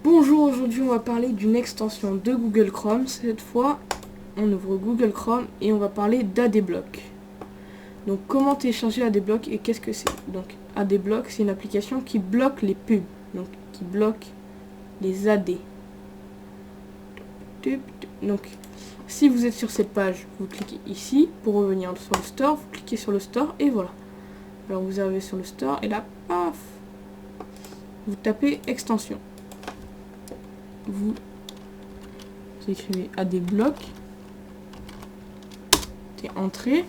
Bonjour, aujourd'hui on va parler d'une extension de Google Chrome. Cette fois, on ouvre Google Chrome et on va parler d'Adblock. Donc comment télécharger Adblock et qu'est-ce que c'est? Donc Adblock, c'est une application qui bloque les pubs, donc qui bloque les AD. Donc si vous êtes sur cette page, vous cliquez ici pour revenir sur le store, vous cliquez sur le store et voilà. Alors vous arrivez sur le store et là, paf, vous tapez extension. Vous écrivez Adblock, c'est entrée,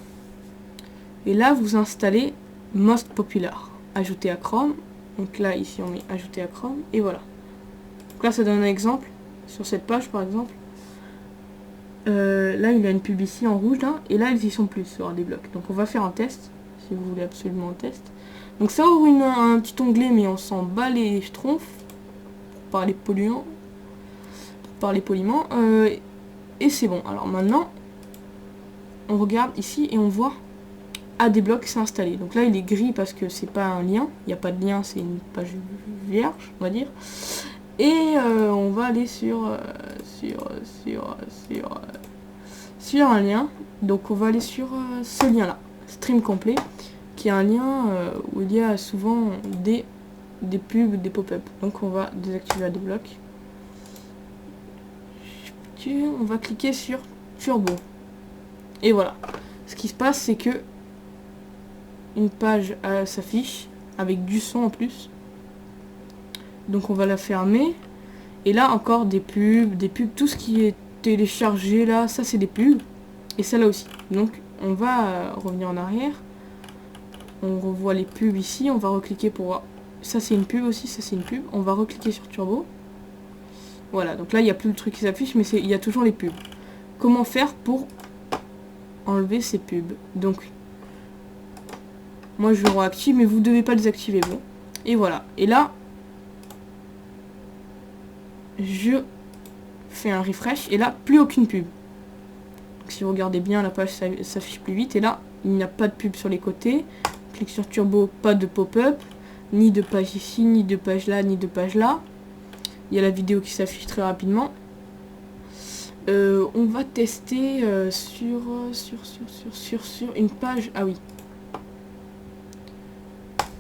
et là vous installez Most Popular, ajouter à Chrome. Donc là ici on met ajouter à Chrome et voilà. Donc là ça donne un exemple sur cette page par exemple. Là il y a une pub ici en rouge là, et là elles y sont plus sur Adblock. Donc on va faire un test si vous voulez absolument un test. Donc ça ouvre un petit onglet, mais on s'en bat les schtroumpfs pour parler polluant. Parler poliment, et c'est bon. Alors maintenant on regarde ici et on voit Adblock s'est installé. Donc là il est gris parce que c'est pas un lien, il n'y a pas de lien, c'est une page vierge on va dire. Et on va aller sur un lien. Donc on va aller sur ce lien là, stream complet, qui est un lien où il y a souvent des pubs, des pop-up. Donc on va désactiver Adblock. On va cliquer sur Turbo. Et voilà. Ce qui se passe, c'est que une page s'affiche avec du son en plus. Donc on va la fermer. Et là encore des pubs, tout ce qui est téléchargé là, ça c'est des pubs. Et ça là aussi. Donc on va revenir en arrière. On revoit les pubs ici. On va recliquer pour voir. Ça c'est une pub aussi, ça c'est une pub. On va recliquer sur Turbo. Voilà, donc là il n'y a plus le truc qui s'affiche, mais il y a toujours les pubs. Comment faire pour enlever ces pubs? Donc moi je le réactive, mais vous ne devez pas les activer vous. Et voilà. Et là je fais un refresh et là plus aucune pub. Donc si vous regardez bien, la page s'affiche plus vite. Et là il n'y a pas de pub sur les côtés. Clique sur Turbo, pas de pop-up, ni de page ici, ni de page là, ni de page là. Il y a la vidéo qui s'affiche très rapidement. On va tester sur une page. Ah oui.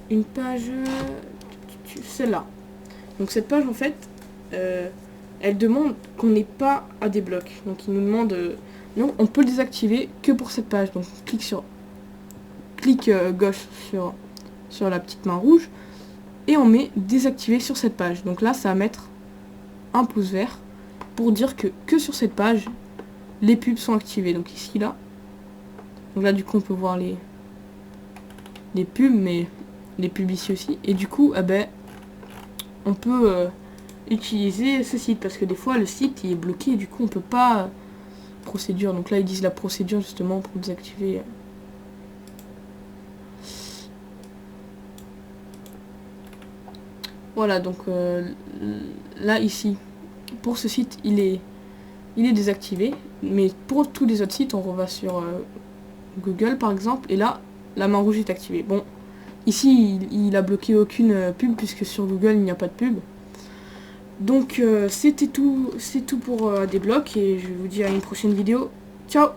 Une page. Celle-là. Donc cette page en fait, elle demande qu'on n'ait pas Adblock. Donc il nous demande. Non, on peut le désactiver que pour cette page. Donc clic gauche sur la petite main rouge. Et on met désactiver sur cette page. Donc là ça va mettre un pouce vert pour dire que sur cette page les pubs sont activées. Donc ici là, donc là du coup on peut voir les pubs, mais les pubs ici aussi. Et du coup on peut utiliser ce site parce que des fois le site il est bloqué et du coup on peut pas procédure. Donc là ils disent la procédure justement pour désactiver. Voilà, donc là ici pour ce site il est désactivé, mais pour tous les autres sites on va sur Google par exemple, et là la main rouge est activée. Bon, ici il a bloqué aucune pub puisque sur Google il n'y a pas de pub. Donc c'est tout pour Adblock, et je vous dis à une prochaine vidéo. Ciao.